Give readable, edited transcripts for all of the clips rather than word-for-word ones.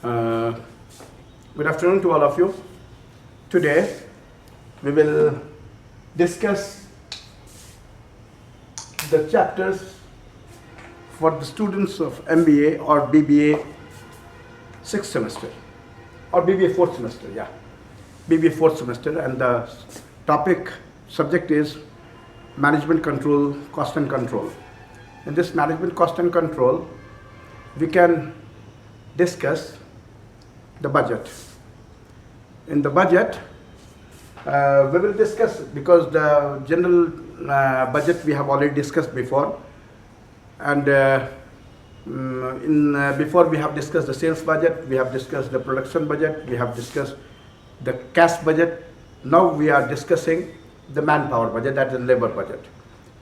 Uh, Good afternoon to all of you. Today we will discuss the chapters for the students of MBA or BBA 6th semester or BBA 4th semester, BBA 4th semester, and the subject is management control, cost and control. In this management cost and control, we can discuss the budget. In the budget, we will discuss, because the general budget we have already discussed before, and before we have discussed the sales budget, we have discussed the production budget, we have discussed the cash budget. Now we are discussing the manpower budget, that is labor budget.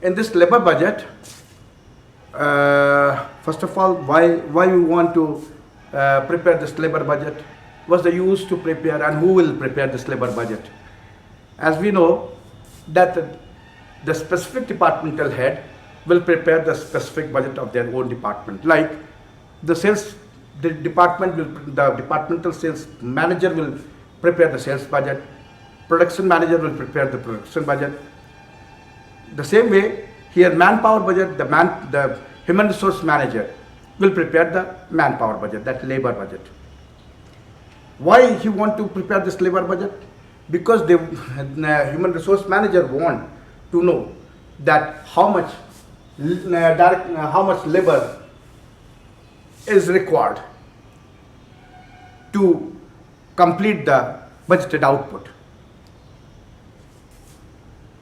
In this labor budget, first of all, why we want to prepare this labor budget? What's the use to prepare, and who will prepare this labor budget? As we know that the specific departmental head will prepare the specific budget of their own department. Like the departmental sales manager will prepare the sales budget, production manager will prepare the production budget. The same way here, manpower budget, the human resource manager will prepare the manpower budget, that labor budget. Why he want to prepare this labor budget? Because the human resource manager want to know that how much labor is required to complete the budgeted output.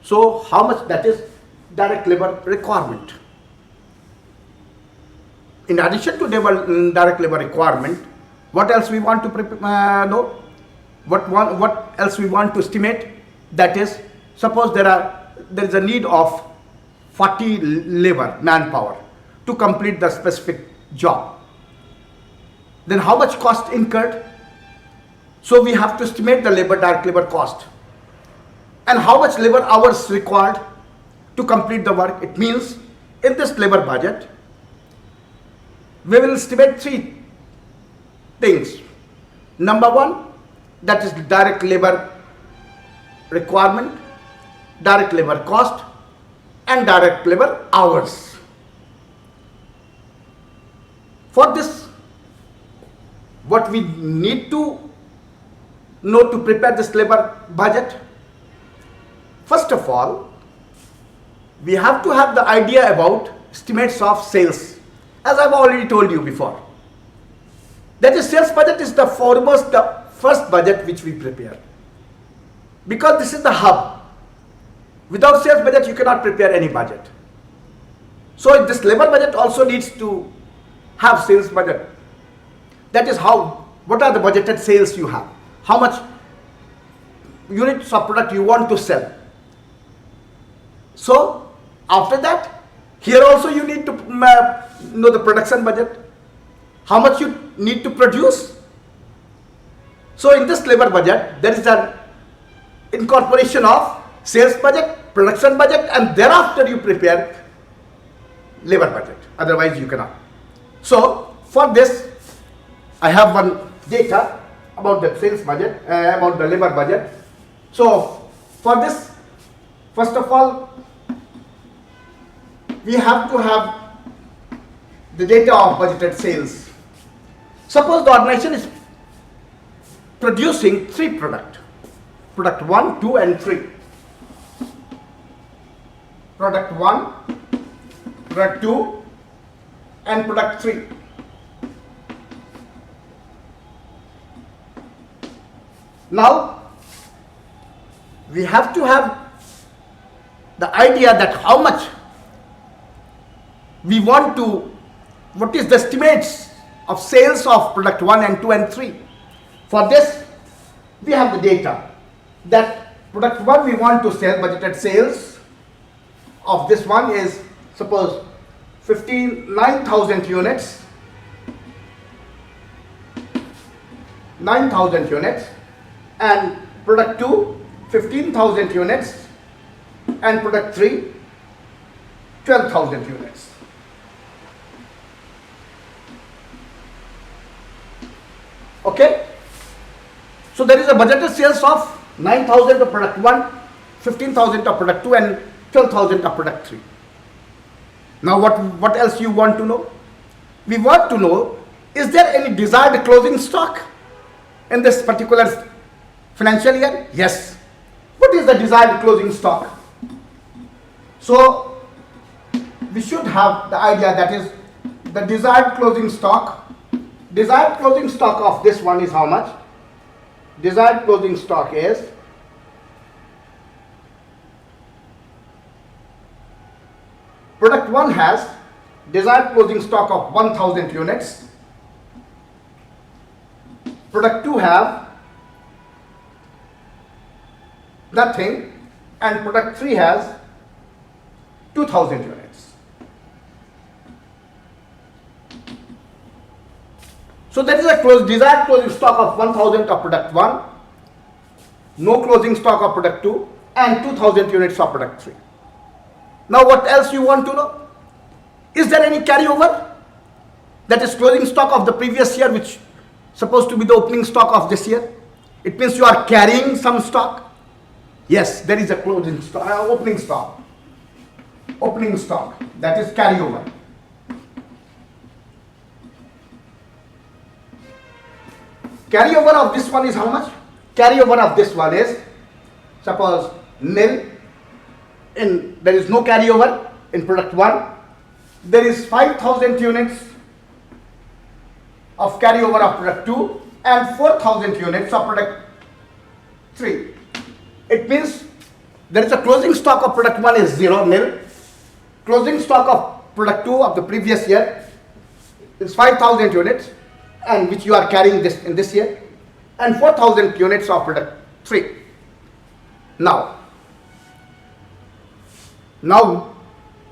So how much that is direct labor requirement. In addition to direct labor requirement, what else we want to know? What else we want to estimate? That is, suppose there is a need of 40 labor manpower to complete the specific job. Then how much cost incurred? So we have to estimate the direct labor cost, and how much labor hours required to complete the work. It means in this labor budget, we will estimate three things. Number one, that is direct labor requirement, direct labor cost, and direct labor hours. For this, what we need to know to prepare this labor budget, first of all, we have to have the idea about estimates of sales, as I've already told you before. That is, sales budget is the first budget which we prepare, because this is the hub. Without sales budget, you cannot prepare any budget. So this labor budget also needs to have sales budget. That is what are the budgeted sales you have? How much units of product you want to sell? So after that, here also you need to know the production budget. How much you need to produce? So in this labor budget, there is an incorporation of sales budget, production budget, and thereafter you prepare labor budget. Otherwise you cannot. So for this, I have one data about the sales budget, about the labor budget. So for this, first of all, we have to have the data of budgeted sales. Suppose the organization is producing three products, product 1, 2, and 3. Product 1, product 2, and product 3. Now, we have to have the idea that how much we want to, what is the estimates of sales of product 1 and 2 and 3. For this, we have the data that product 1 we want to sell, budgeted sales of this one is, suppose 9,000 units, 9,000 units, and product 2 15,000 units, and product 3 12,000 units. Okay. So there is a budgeted sales of 9,000 of product 1, 15,000 of product 2 and 12,000 of product 3. Now what else you want to know? We want to know, is there any desired closing stock in this particular financial year? Yes. What is the desired closing stock? So we should have the idea, that is the desired closing stock. Desired closing stock of this one is how much? Desired closing stock is product 1 has desired closing stock of 1,000 units. Product 2 have nothing, and product 3 has 2,000 units. So that is a desired closing stock of 1,000 of product 1, no closing stock of product 2 and 2,000 units of product 3. Now what else you want to know? Is there any carryover? That is closing stock of the previous year, which supposed to be the opening stock of this year. It means you are carrying some stock. Yes, there is a closing stock, opening stock. Opening stock, that is carryover. Carryover of this one is how much? Carryover of this one is, suppose nil, there is no carryover in product 1. There is 5,000 units of carryover of product 2 and 4,000 units of product 3. It means there is a closing stock of product 1 is 0, nil. Closing stock of product 2 of the previous year is 5,000 units, and which you are carrying this in this year, and 4,000 units of product 3. Now,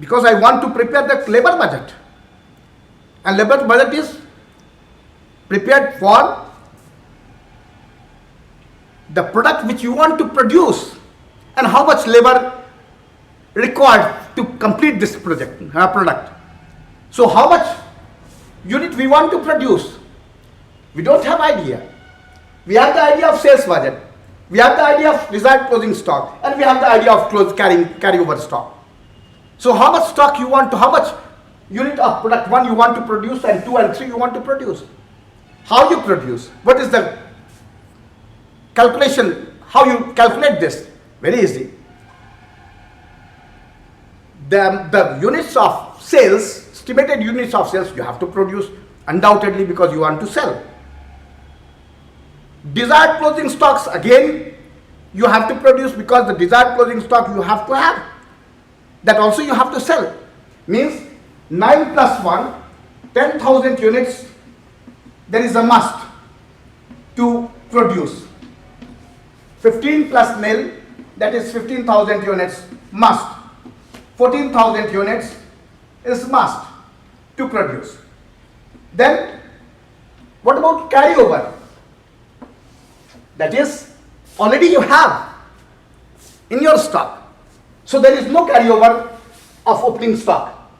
because I want to prepare the labor budget, and labor budget is prepared for the product which you want to produce and how much labor required to complete this product. So how much unit we want to produce? We don't have idea. We have the idea of sales budget. We have the idea of desired closing stock, and we have the idea of carryover stock. So how much stock you want to, how much unit of product 1 you want to produce, and 2 and 3 you want to produce? How you produce? What is the calculation? How you calculate this? Very easy. The units of sales, estimated units of sales you have to produce undoubtedly, because you want to sell. Desired closing stocks, again you have to produce, because the desired closing stock you have to have. That also you have to sell. Means 9 plus 1, 10,000 units there is a must to produce. 15 plus nil, that is 15,000 units must. 14,000 units is must to produce. Then what about carryover? That is already you have in your stock. So there is no carryover of opening stock,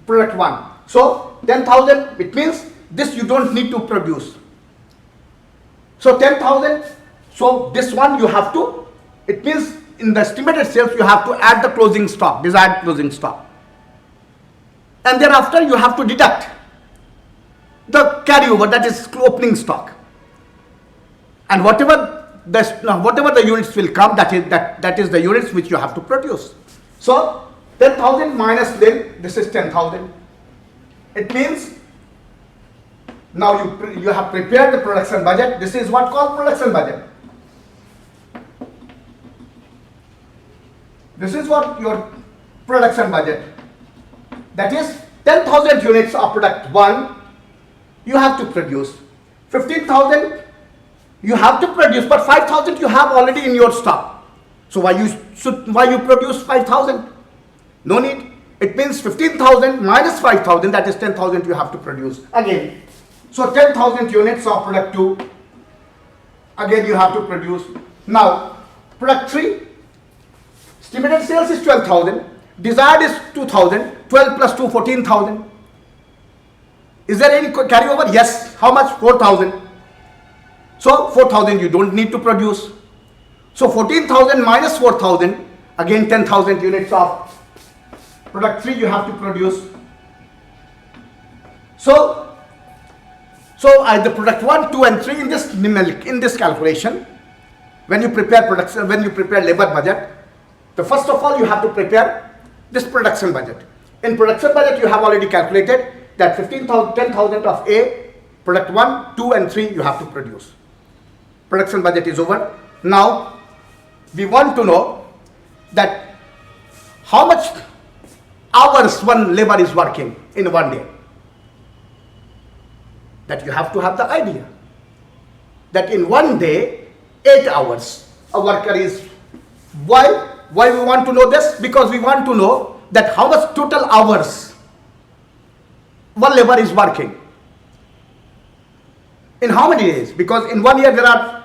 product 1. So 10,000, it means this you don't need to produce. So 10,000, so this one you have to, it means in the estimated sales you have to add the closing stock, desired closing stock. And thereafter you have to deduct the carryover, that is opening stock. And whatever the units will come, that is the units which you have to produce. So 10,000 minus nil, this is 10,000. It means now you have prepared the production budget. This is what called production budget. This is what your production budget. That is 10,000 units of product 1 you have to produce. 15,000 you have to produce, but 5,000 you have already in your stock. So why you produce 5,000? No need. It means 15,000 minus 5,000, that is 10,000 you have to produce again. So 10,000 units of product 2 again you have to produce. Now product 3, estimated sales is 12,000, desired is 2,000, 12 plus 2, 14,000. Is there any carryover? Yes. How much? 4,000. So 4,000 you don't need to produce. So 14,000 minus 4,000, again 10,000 units of product 3 you have to produce. So the product 1, 2 and 3 in this numeric, in this calculation, when you prepare production, when you prepare labor budget, the first of all you have to prepare this production budget. In production budget you have already calculated that 15,000, 10,000 of A, product 1, 2 and 3 you have to produce. Production budget is over. Now we want to know that how much hours one labor is working in one day. That you have to have the idea that in one day 8 hours a worker is. Why we want to know this? Because we want to know that how much total hours one labor is working in how many days, because in 1 year there are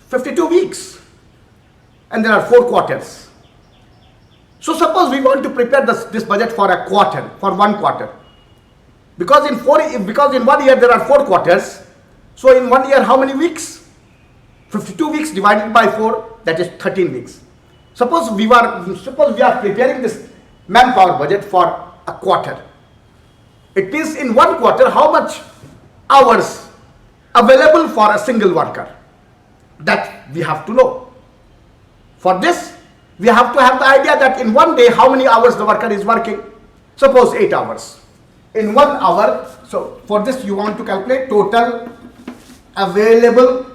52 weeks and there are 4 quarters. So suppose we want to prepare this budget for a quarter, for 1 quarter. Because in 1 year there are 4 quarters. So in 1 year how many weeks? 52 weeks divided by 4, that is 13 weeks. Suppose we are preparing this manpower budget for a quarter. It means in 1 quarter how much hours available for a single worker, that we have to know. For this we have to have the idea that in 1 day how many hours the worker is working. Suppose 8 hours. In 1 hour, so for this you want to calculate total available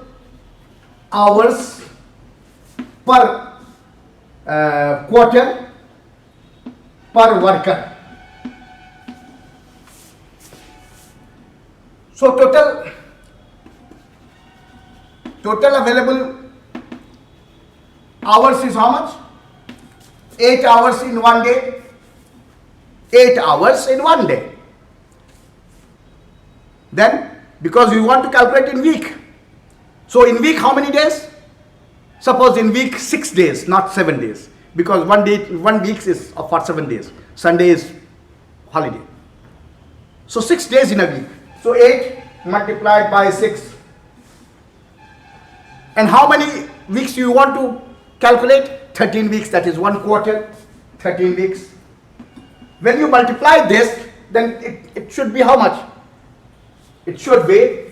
hours per quarter per worker. So total available hours is how much? 8 hours in 1 day. 8 hours in 1 day. Then, because we want to calculate in week, so in week how many days? Suppose in week 6 days, not 7 days, because 1 week is for 7 days. Sunday is holiday. So 6 days in a week. So 8 multiplied by 6. And how many weeks you want to calculate? 13 weeks, that is 1 quarter, 13 weeks. When you multiply this, then it should be how much? It should be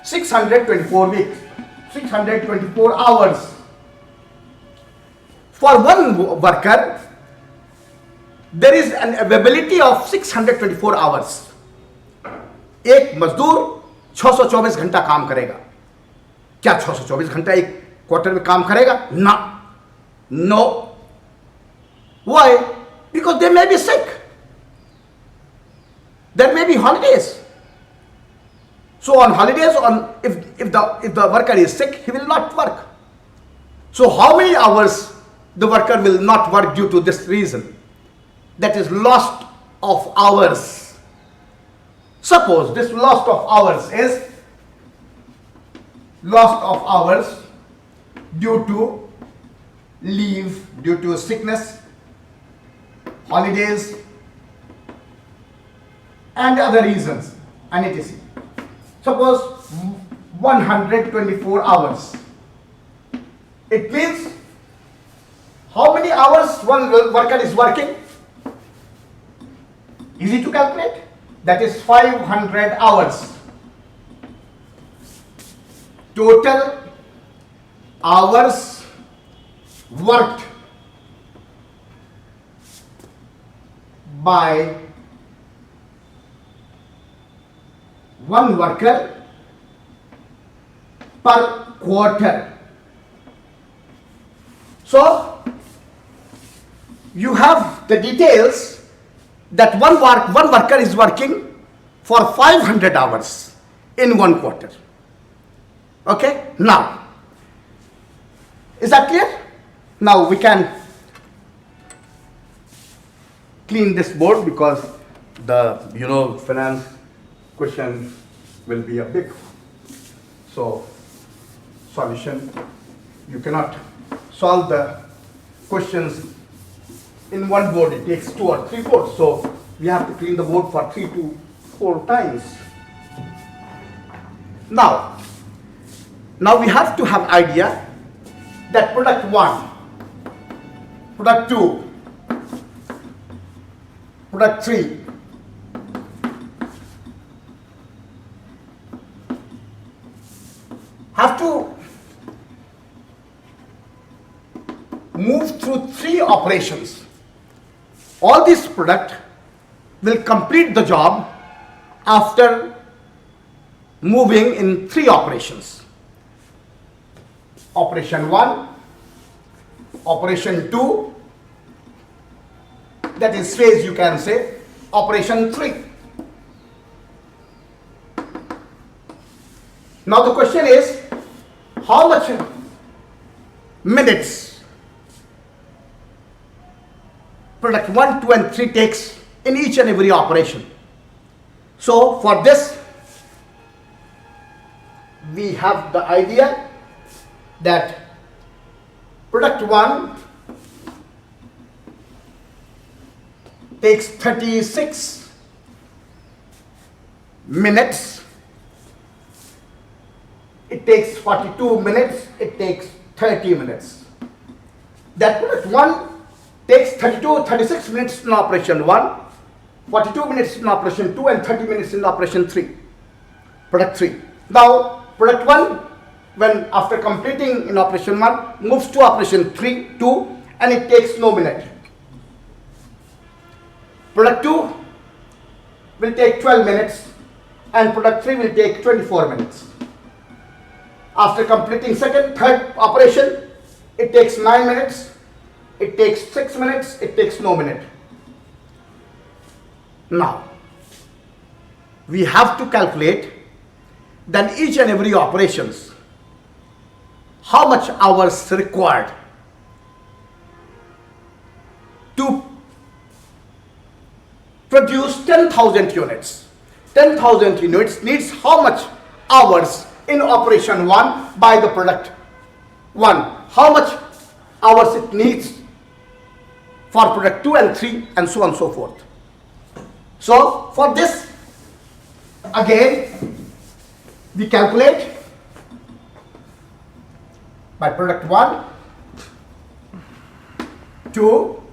624 weeks, 624 hours. For one worker, there is an availability of 624 hours. एक मजदूर 624 घंटा काम करेगा. क्या 624 घंटा एक quarter में काम करेगा? ना. No. Why? Because they may be sick. There may be holidays. So on holidays, if the worker is sick, he will not work. So how many hours the worker will not work due to this reason? That is loss of hours. Suppose this loss of hours is loss of hours due to leave, due to sickness, holidays and other reasons, and etc. Suppose 124 hours. It means how many hours one worker is working? Easy to calculate. That is 500 hours. Total hours worked by one worker per quarter. So you have the details that one worker is working for 500 hours in 1 quarter. Okay, now is that clear? Now we can clean this board because the finance question will be a big solution. You cannot solve the questions in one board. It takes 2 or 3 boards. So We have to clean the board for 3 to 4 times. Now we have to have idea that product 1, product 2, product 3, have to move through 3 operations. All this product will complete the job after moving in 3 operations. Operation 1, operation 2, that is phase you can say, operation 3. Now the question is, how much minutes product 1, 2 and 3 takes in each and every operation. So for this, we have the idea that product 1 takes 36 minutes, it takes 42 minutes, it takes 30 minutes. That product 1 takes 36 minutes in operation 1, 42 minutes in operation 2 and 30 minutes in operation 3, product 3. Now product 1, when after completing in operation 1, moves to operation 2 and it takes no minute. Product 2 will take 12 minutes and product 3 will take 24 minutes. After completing second, third operation, it takes 9 minutes, it takes 6 minutes, it takes no minute. Now, we have to calculate then each and every operations, how much hours required to produce 10,000 units. 10,000 units needs how much hours in operation 1 by the product 1. How much hours it needs for product 2 and 3 and so on and so forth. So for this, again, we calculate by product 1, 2,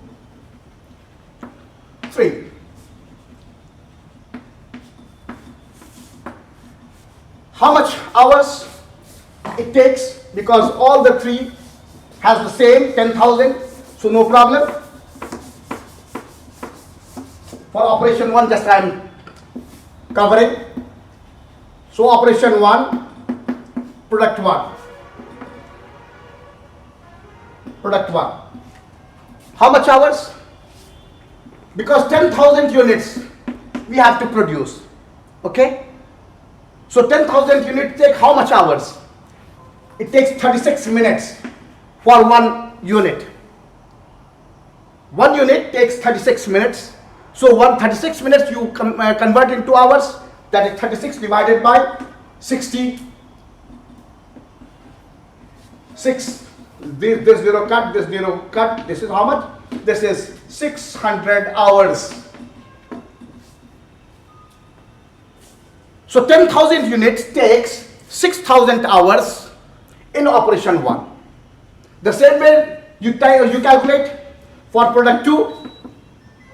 3. How much hours it takes, because all the 3 has the same 10,000, so no problem. For operation 1 just I am covering. So operation 1, product 1. Product 1. How much hours? Because 10,000 units we have to produce. Okay? So 10,000 units take how much hours? It takes 36 minutes for 1 unit. 1 unit takes 36 minutes. So 36 minutes you convert into hours. That is 36 divided by 60. 6. This 0 cut, this 0 cut. This is how much? This is 600 hours. So 10,000 units takes 6,000 hours in operation 1. The same way you calculate for product 2,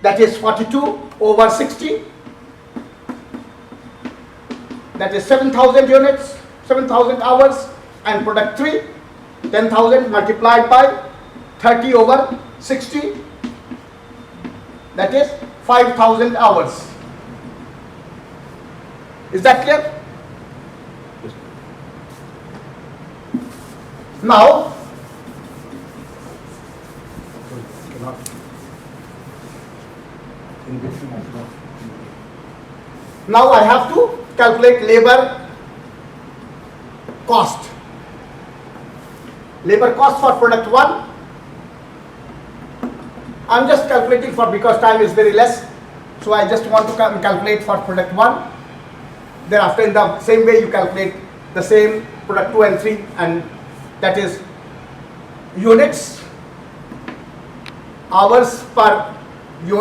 that is 42 over 60, that is 7,000 units, 7,000 hours, and product 3, 10,000 multiplied by 30 over 60, that is 5,000 hours. Is that clear? Now, I have to calculate labor cost. Labor cost for product 1. I am just calculating for, because time is very less, so I just want to calculate for product 1. Thereafter, in the same way you calculate the same product 2 and 3, and that is units, hours per